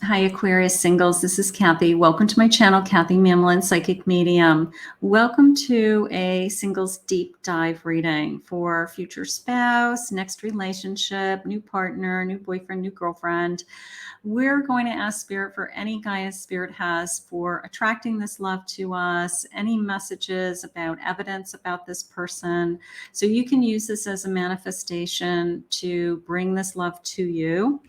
Hi, Aquarius singles. This is Kathy. Welcome to my channel, Kathy Mamolen, Psychic Medium. Welcome to a singles deep dive reading for future spouse, next relationship, new partner, new boyfriend, new girlfriend. We're going to ask Spirit for any guidance Spirit has for attracting this love to us, any messages about evidence about this person. So you can use this as a manifestation to bring this love to you.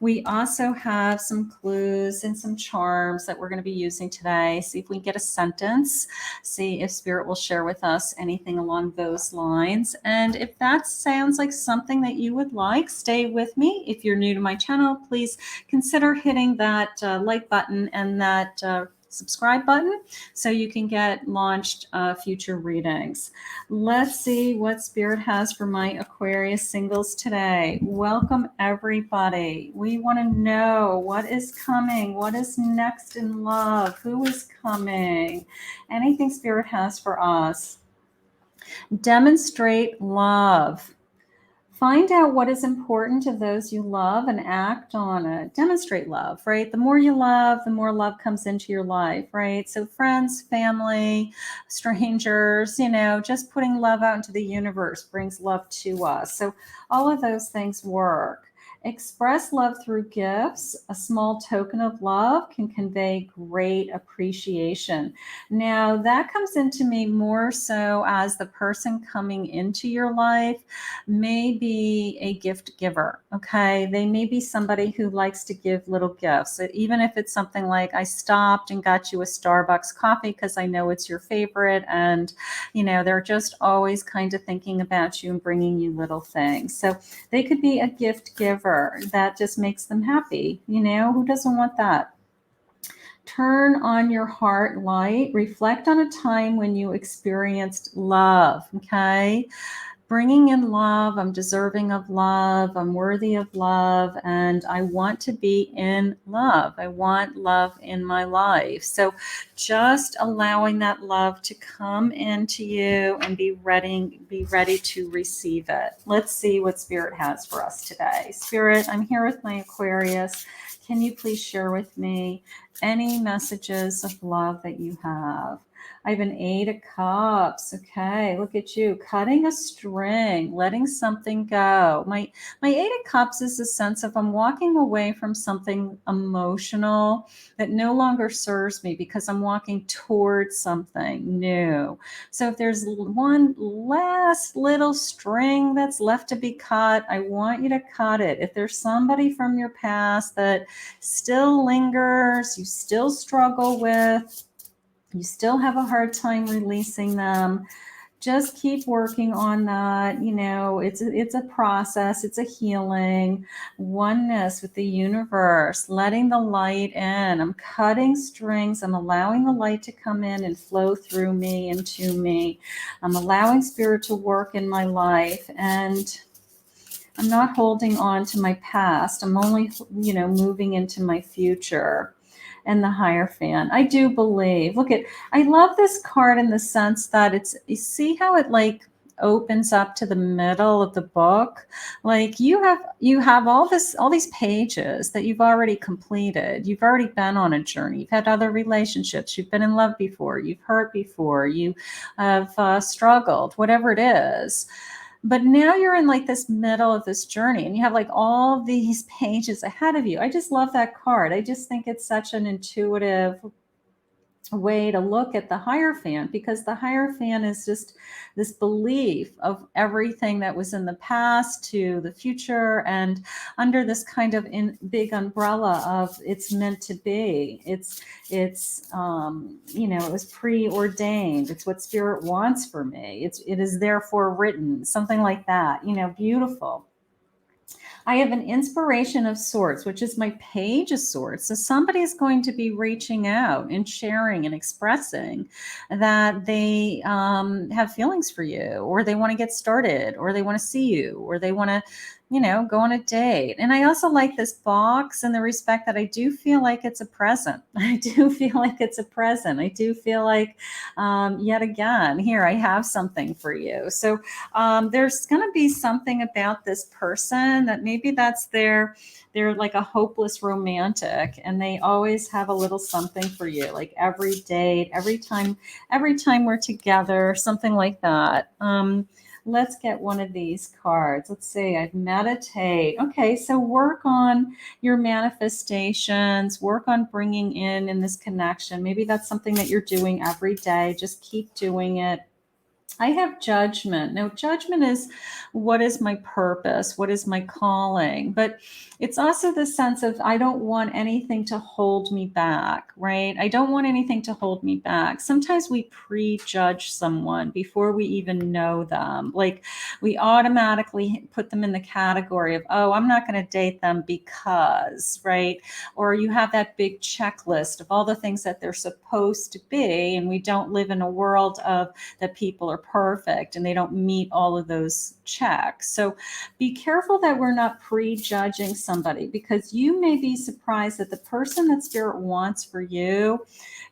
We also have some clues and some charms that we're going to be using today. See if we can get a sentence, see if Spirit will share with us anything along those lines. And if that sounds like something that you would like, stay with me. If you're new to my channel, please consider hitting that like button and that subscribe button so you can get launched future readings. Let's see what Spirit has for my Aquarius singles today. Welcome, everybody. We want to know what is coming, what is next in love, who is coming, anything Spirit has for us. Demonstrate love. Find out what is important to those you love and act on it. Demonstrate love, right? The more you love, the more love comes into your life, right? So friends, family, strangers, just putting love out into the universe brings love to us. So all of those things work. Express love through gifts. A small token of love can convey great appreciation. Now, that comes into me more so as the person coming into your life may be a gift giver. Okay. They may be somebody who likes to give little gifts. Even if it's something like, I stopped and got you a Starbucks coffee because I know it's your favorite. And, they're just always kind of thinking about you and bringing you little things. So they could be a gift giver that just makes them happy. Who doesn't want that? Turn on your heart light. Reflect on a time when you experienced love. Okay. Bringing in love. I'm deserving of love. I'm worthy of love. And I want to be in love. I want love in my life. So just allowing that love to come into you and be ready to receive it. Let's see what Spirit has for us today. Spirit, I'm here with my Aquarius. Can you please share with me any messages of love that you have? I have an 8 of Cups. Okay, look at you. Cutting a string, letting something go. My 8 of Cups is a sense of I'm walking away from something emotional that no longer serves me because I'm walking towards something new. So if there's one last little string that's left to be cut, I want you to cut it. If there's somebody from your past that still lingers, you still struggle with, you still have a hard time releasing them, just keep working on that. It's a process. It's a healing. Oneness with the universe, letting the light in. I'm cutting strings. I'm allowing the light to come in and flow through me and to me. I'm allowing Spirit to work in my life, and I'm not holding on to my past. I'm only, moving into my future. And the Hierophant. I do believe. I love this card in the sense that you see how it opens up to the middle of the book. Like you have all these pages that you've already completed. You've already been on a journey. You've had other relationships. You've been in love before. You've hurt before. You have struggled, whatever it is. But now you're in this middle of this journey and you have all these pages ahead of you. I just love that card. I just think it's such an intuitive way to look at the Hierophant, because the Hierophant is just this belief of everything that was in the past to the future, and under this kind of big umbrella of it's meant to be. It was preordained. It's what Spirit wants for me. It is therefore written, something like that. Beautiful. I have an Inspiration of Swords, which is my Page of Swords. So somebody is going to be reaching out and sharing and expressing that they have feelings for you, or they want to get started, or they want to see you, or they want to go on a date. And I also like this box in the respect that I do feel like it's a present. I do feel like it's a present. I do feel like, yet again, here, I have something for you. So there's going to be something about this person that maybe they're like a hopeless romantic, and they always have a little something for you, like every date, every time we're together, something like that. Let's get one of these cards. Let's see. I've meditate. Okay, so work on your manifestations, work on bringing in this connection. Maybe that's something that you're doing every day. Just keep doing it. I have judgment. Now, judgment is, what is my purpose? What is my calling? But it's also the sense of, I don't want anything to hold me back, right? I don't want anything to hold me back. Sometimes we prejudge someone before we even know them. Like, we automatically put them in the category of, oh, I'm not going to date them because, right? Or you have that big checklist of all the things that they're supposed to be. And we don't live in a world of that people are perfect and they don't meet all of those checks. So be careful that we're not prejudging somebody, because you may be surprised that the person that Spirit wants for you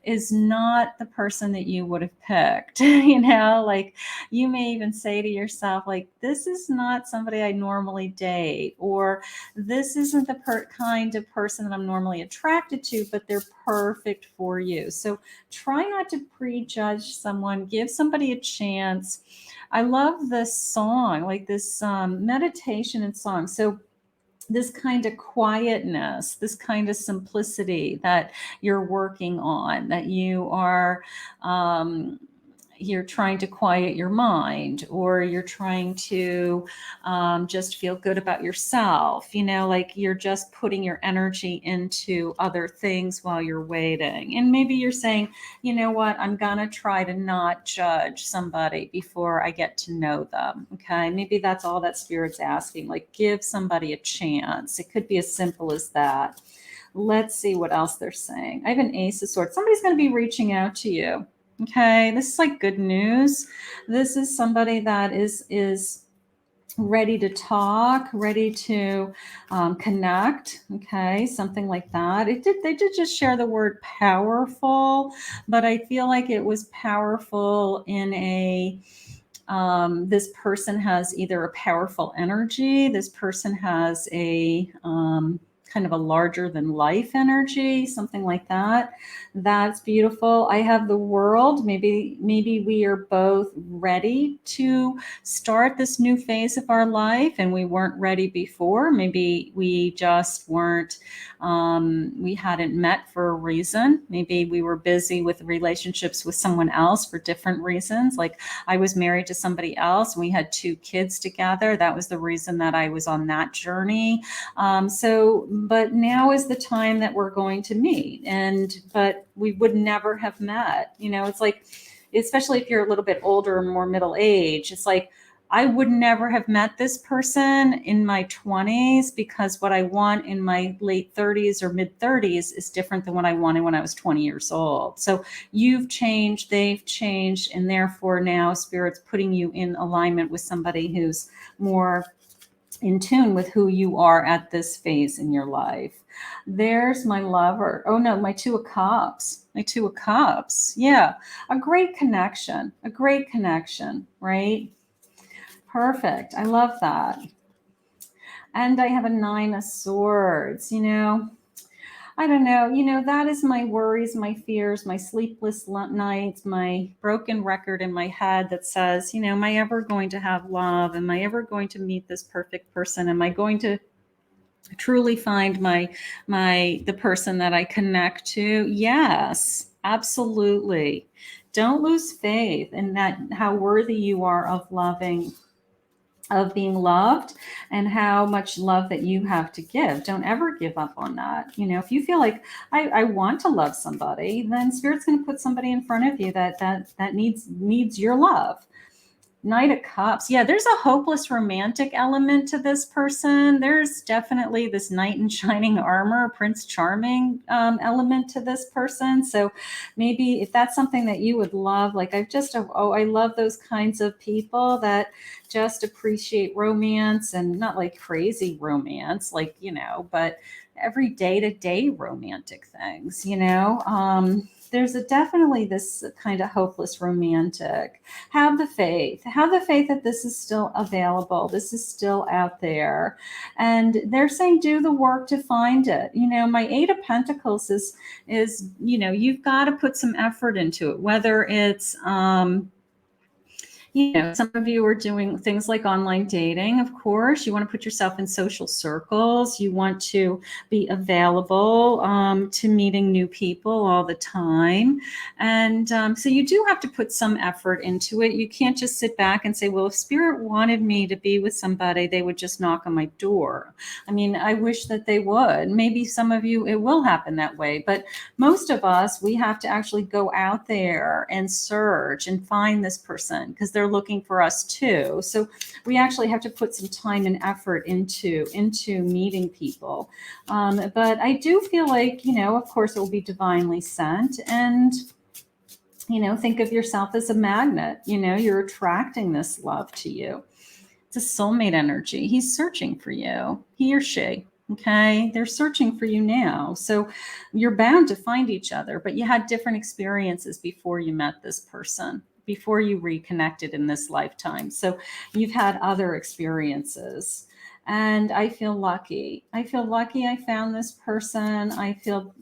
is not the person that you would have picked. Like, you may even say to yourself, like, this is not somebody I normally date, or this isn't the kind of person that I'm normally attracted to, but they're perfect for you. So try not to prejudge someone. Give somebody a chance. I love this song, like this meditation and song. So this kind of quietness, this kind of simplicity that you're working on, that you're trying to quiet your mind, or you're trying to just feel good about yourself, like you're just putting your energy into other things while you're waiting. And maybe you're saying, you know what, I'm going to try to not judge somebody before I get to know them. Okay. Maybe that's all that Spirit's asking, like, give somebody a chance. It could be as simple as that. Let's see what else they're saying. I have an Ace of Swords. Somebody's going to be reaching out to you. Okay, this is like good news. This is somebody that is ready to talk, ready to connect. Okay, something like that. They did just share the word powerful, but I feel like it was powerful in a this person has either a powerful energy. This person has a kind of a larger than life energy, something like that. That's beautiful. I have the World. Maybe we are both ready to start this new phase of our life, and we weren't ready before. Maybe we just weren't. We hadn't met for a reason. Maybe we were busy with relationships with someone else for different reasons. Like, I was married to somebody else, and we had 2 kids together. That was the reason that I was on that journey. But now is the time that we're going to meet. But we would never have met. It's like, especially if you're a little bit older or more middle age, it's like, I would never have met this person in my 20s, because what I want in my late 30s or mid 30s is different than what I wanted when I was 20 years old. So you've changed, they've changed, and therefore now Spirit's putting you in alignment with somebody who's more in tune with who you are at this phase in your life. There's my Lover. Oh no, my 2 of Cups. My 2 of Cups. Yeah, a great connection, right? Perfect. I love that. And I have a 9 of Swords. I don't know. That is my worries, my fears, my sleepless nights, my broken record in my head that says, am I ever going to have love? Am I ever going to meet this perfect person? Am I going to truly find the person that I connect to? Yes, absolutely. Don't lose faith in that, how worthy you are of being loved, and how much love that you have to give. Don't ever give up on that. If you feel like, I want to love somebody, then Spirit's going to put somebody in front of you that needs your love. Knight of Cups. Yeah, there's a hopeless romantic element to this person. There's definitely this knight in shining armor, Prince Charming element to this person. So maybe if that's something that you would love, like I love those kinds of people that just appreciate romance, and not like crazy romance, like, but every day to day romantic things, there's definitely this kind of hopeless romantic. Have the faith that this is still available, this is still out there, and they're saying do the work to find it. My Eight of Pentacles is you've got to put some effort into it, whether it's some of you are doing things like online dating. Of course, you want to put yourself in social circles. You want to be available to meeting new people all the time. And so you do have to put some effort into it. You can't just sit back and say, well, if Spirit wanted me to be with somebody, they would just knock on my door. I mean, I wish that they would. Maybe some of you, it will happen that way. But most of us, we have to actually go out there and search and find this person, because they're looking for us too. So we actually have to put some time and effort into meeting people. But I do feel like, of course, it will be divinely sent. And think of yourself as a magnet. You're attracting this love to you. It's a soulmate energy. He's searching for you, he or she. Okay, they're searching for you now. So you're bound to find each other, but you had different experiences before you met this person, before you reconnected in this lifetime. So you've had other experiences. And I feel lucky. I found this person. I feel,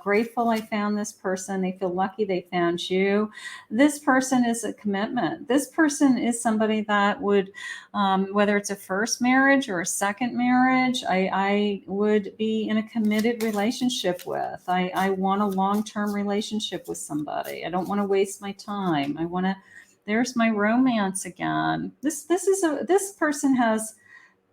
grateful I found this person. They feel lucky they found you. This person is a commitment. This person is somebody that would, whether it's a first marriage or a second marriage, I would be in a committed relationship with. I want a long-term relationship with somebody. I don't want to waste my time. There's my romance again. This person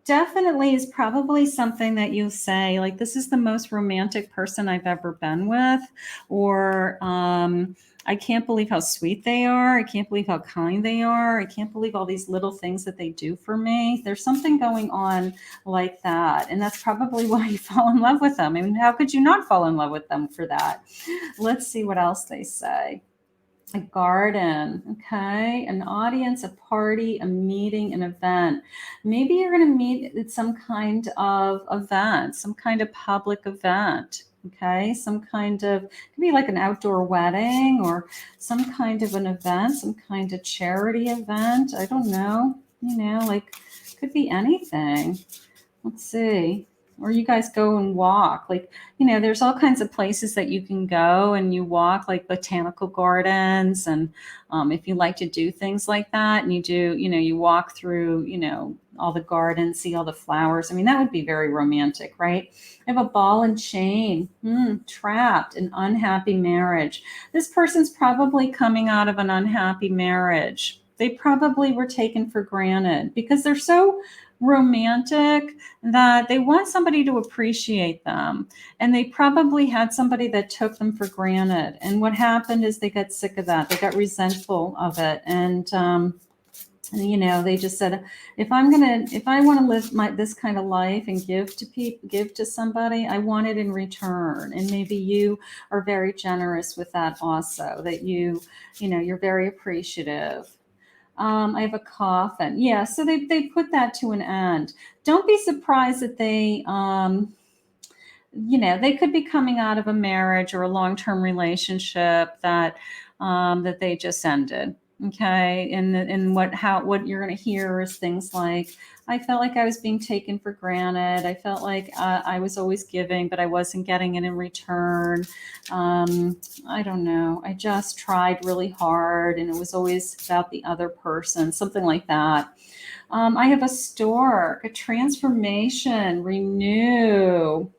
definitely is probably something that you say, like, this is the most romantic person I've ever been with, or I can't believe how sweet they are. I can't believe how kind they are. I can't believe all these little things that they do for me. There's something going on like that. And that's probably why you fall in love with them. I mean, how could you not fall in love with them for that? Let's see what else they say. A garden, okay, an audience, a party, a meeting, an event. Maybe you're going to meet at some kind of event, some kind of public event, okay, some kind of, it could be like an outdoor wedding or some kind of an event, some kind of charity event. I don't know, like, could be anything. Let's see. Or you guys go and walk, like, there's all kinds of places that you can go and you walk, like botanical gardens. And if you like to do things like that, and you do, you walk through, all the gardens, see all the flowers. I mean, that would be very romantic, right? I have a ball and chain, trapped, an unhappy marriage. This person's probably coming out of an unhappy marriage. They probably were taken for granted because they're so romantic that they want somebody to appreciate them, and they probably had somebody that took them for granted. And what happened is they got sick of that. They got resentful of it, and they just said, if I want to live this kind of life and give to somebody, I want it in return. And maybe you are very generous with that also, that you're very appreciative. I have a coffin. Yeah, so they put that to an end. Don't be surprised that they could be coming out of a marriage or a long-term relationship that they just ended. Okay, and what you're going to hear is things like, I felt like I was being taken for granted. I felt like I was always giving, but I wasn't getting it in return. I don't know. I just tried really hard, and it was always about the other person, something like that. I have a stork, a transformation, renew.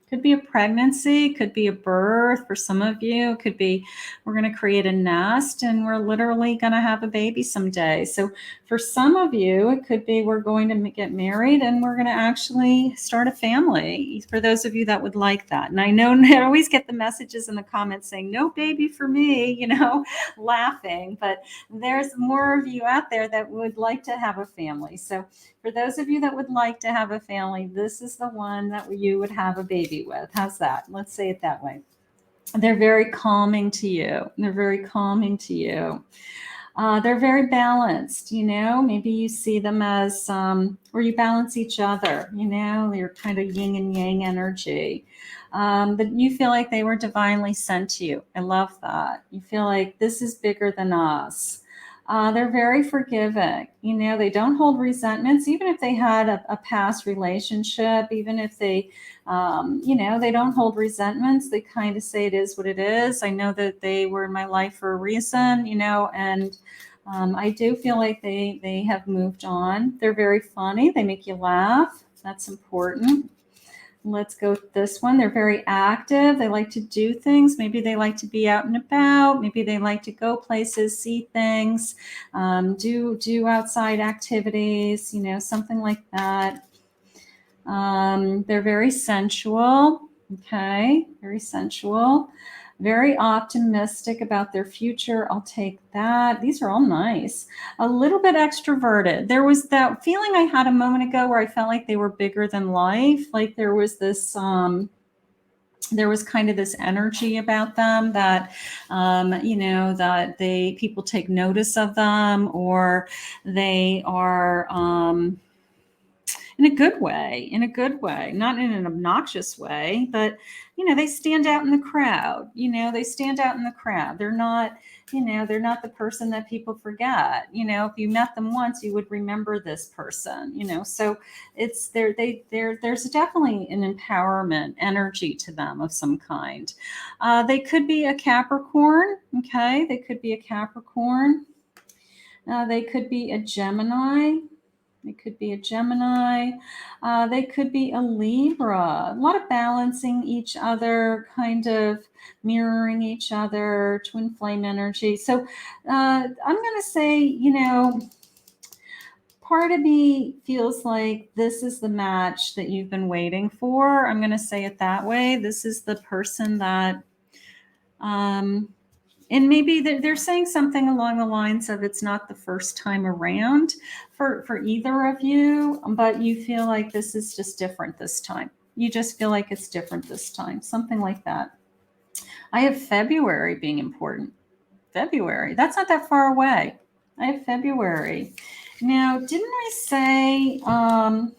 Could be a pregnancy, could be a birth for some of you. It could be we're going to create a nest and we're literally going to have a baby someday. So for some of you, it could be we're going to get married and we're going to actually start a family. For those of you that would like that. And I know I always get the messages in the comments saying, no baby for me, you know, laughing. But there's more of you out there that would like to have a family. So for those of you that would like to have a family, this is the one that you would have a baby with. How's that? Let's say it that way. They're very calming to you. They're very calming to you. They're very balanced, you know, maybe you see them as, or you balance each other, you know, you're kind of yin and yang energy. But you feel like they were divinely sent to you. I love that. You feel like this is bigger than us. They're very forgiving. You know, they don't hold resentments, even if they had a past relationship, even if they, you know, they don't hold resentments. They kind of say it is what it is. I know that they were in my life for a reason, you know, and I do feel like they have moved on. They're very funny. They make you laugh. That's important. Let's go with this one. They're very active. They like to do things. Maybe they like to be out and about. Maybe they like to go places, see things, do outside activities, you know, something like that. They're very sensual. Okay, very sensual. Very optimistic about their future. I'll take that. These are all nice. A little bit extroverted. There was that feeling I had a moment ago where I felt like they were bigger than life. Like there was this, there was kind of this energy about them that, you know, that people take notice of them, or they are, in a good way, not in an obnoxious way, but, you know, they stand out in the crowd, you know, they stand out in the crowd. They're not, you know, they're not the person that people forget. You know, if you met them once, you would remember this person, you know, so it's there's definitely an empowerment energy to them of some kind. They could be a Capricorn. Okay. They could be a Capricorn. They could be a Gemini. They could be a Gemini. They could be a Libra. A lot of balancing each other, kind of mirroring each other, twin flame energy. So I'm going to say, you know, part of me feels like this is the match that you've been waiting for. I'm going to say it that way. This is the person that, and maybe they're saying something along the lines of it's not the first time around for either of you, but you feel like this is just different this time. You just feel like it's different this time, something like that. I have February being important. February, that's not that far away. I have February. Now, didn't I say the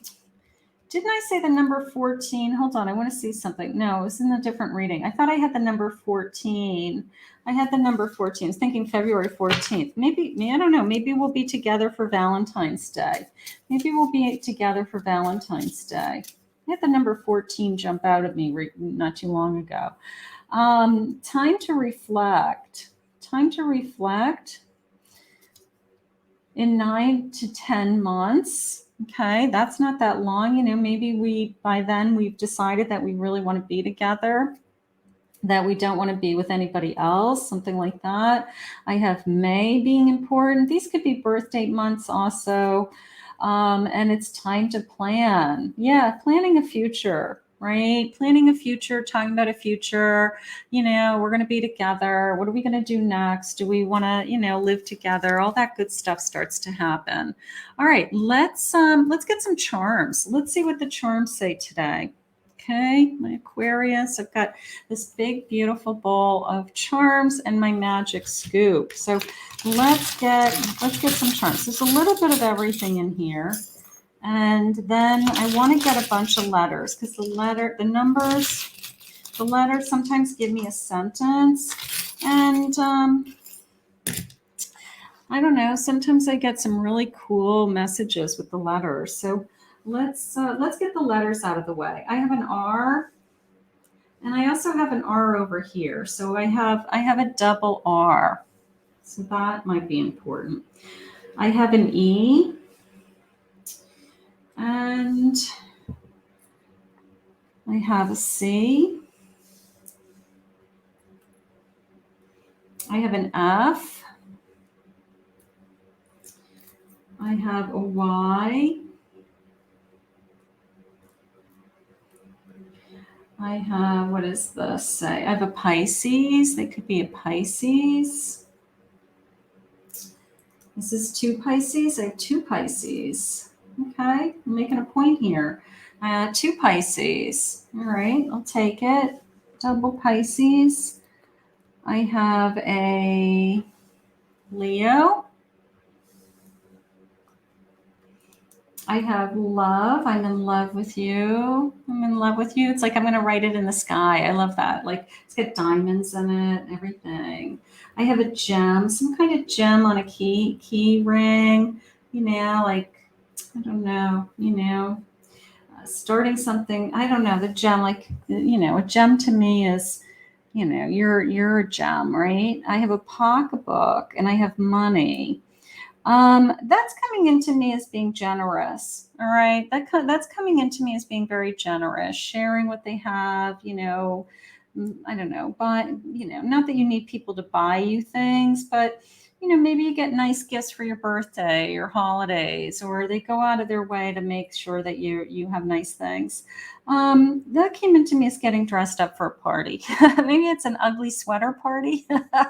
number 14? Hold on, I want to see something. No, it was in a different reading. I thought I had the number 14. I had the number 14. I was thinking February 14th. Maybe, I don't know. Maybe we'll be together for Valentine's Day. Maybe we'll be together for Valentine's Day. I had the number 14 jump out at me not too long ago. Time to reflect. Time to reflect in 9 to 10 months. Okay, that's not that long. You know, maybe by then we've decided that we really want to be together, that we don't want to be with anybody else, something like that. I have May being important. These could be birth date months also. And it's time to plan. Yeah, planning a future, right? Planning a future, talking about a future. You know, we're going to be together. What are we going to do next? Do we want to, you know, live together? All that good stuff starts to happen. All right, let's get some charms. Let's see what the charms say today. Okay, my Aquarius, I've got this big, beautiful bowl of charms and my magic scoop. So let's get some charms. There's a little bit of everything in here. And then I want to get a bunch of letters because the letters sometimes give me a sentence. And I don't know, sometimes I get some really cool messages with the letters. So let's get the letters out of the way. I have an R, and I also have an R over here. So I have a double R. So that might be important. I have an E, and I have a C. I have an F. I have a Y. I have, what does this say? I have a Pisces. They could be a Pisces. This is 2 Pisces. I have 2 Pisces. Okay, I'm making a point here. 2 Pisces. All right, I'll take it. Double Pisces. I have a Leo. I have love. I'm in love with you. I'm in love with you. It's like I'm going to write it in the sky. I love that. Like it's got diamonds in it, everything. I have a gem, some kind of gem on a key ring. Like I don't know. Starting something. I don't know. The gem, like a gem to me is, you're a gem, right? I have a pocketbook and I have money. That's coming into me as being generous. All right. That's coming into me as being very generous, sharing what they have, I don't know, but, not that you need people to buy you things, but, maybe you get nice gifts for your birthday or holidays, or they go out of their way to make sure that you have nice things. That came into me as getting dressed up for a party. Maybe it's an ugly sweater party. I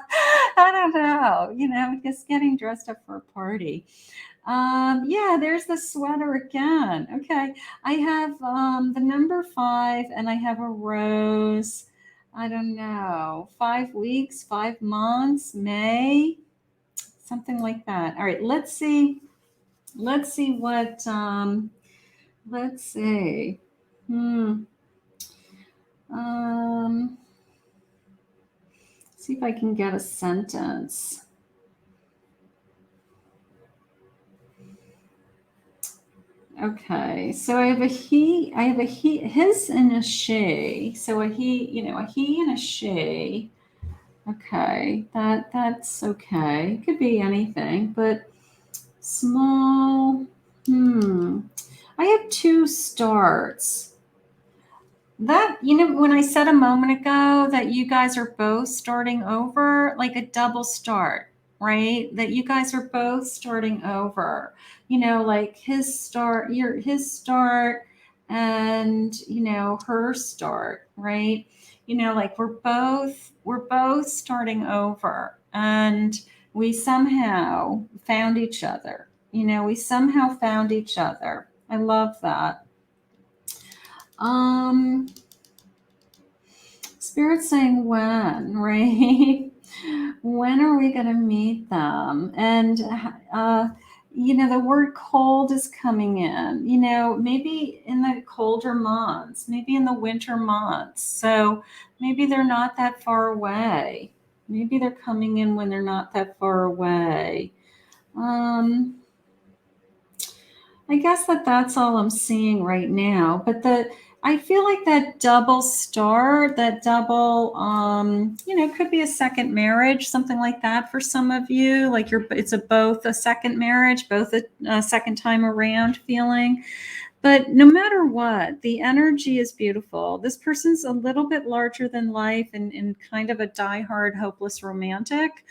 don't know, just getting dressed up for a party. Yeah, there's the sweater again. Okay. I have the number 5 and I have a rose. I don't know, 5 weeks, 5 months, May, something like that. All right, let's see. Let's see what, let's see. See if I can get a sentence. Okay, so I have a he, his and a she. So a he and a she. Okay, that's okay. It could be anything, but small. I have 2 starts. That, when I said a moment ago that you guys are both starting over, like a double start, right? That you guys are both starting over, like his start, his start and, her start, right? Like we're both starting over and we somehow found each other. We somehow found each other. I love that. Spirit saying when, right? When are we going to meet them? And, the word cold is coming in, maybe in the colder months, maybe in the winter months. So maybe they're not that far away. Maybe they're coming in when they're not that far away. I guess that's all I'm seeing right now. But I feel like that double start, that double, could be a second marriage, something like that for some of you. Like it's both a second marriage, both a second time around feeling. But no matter what, the energy is beautiful. This person's a little bit larger than life and kind of a diehard, hopeless romantic.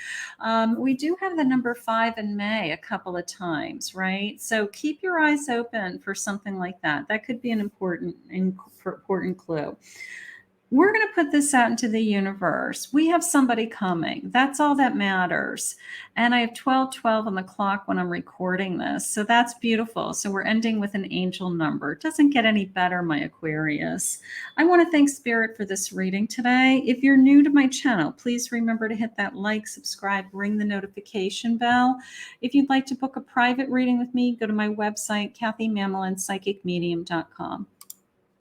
We do have the number 5 in May a couple of times, right? So keep your eyes open for something like that. That could be an important clue. We're going to put this out into the universe. We have somebody coming. That's all that matters. And I have 12:12 on the clock when I'm recording this. So that's beautiful. So we're ending with an angel number. It doesn't get any better, my Aquarius. I want to thank Spirit for this reading today. If you're new to my channel, please remember to hit that like, subscribe, ring the notification bell. If you'd like to book a private reading with me, go to my website, KathyMamolenPsychicMedium.com.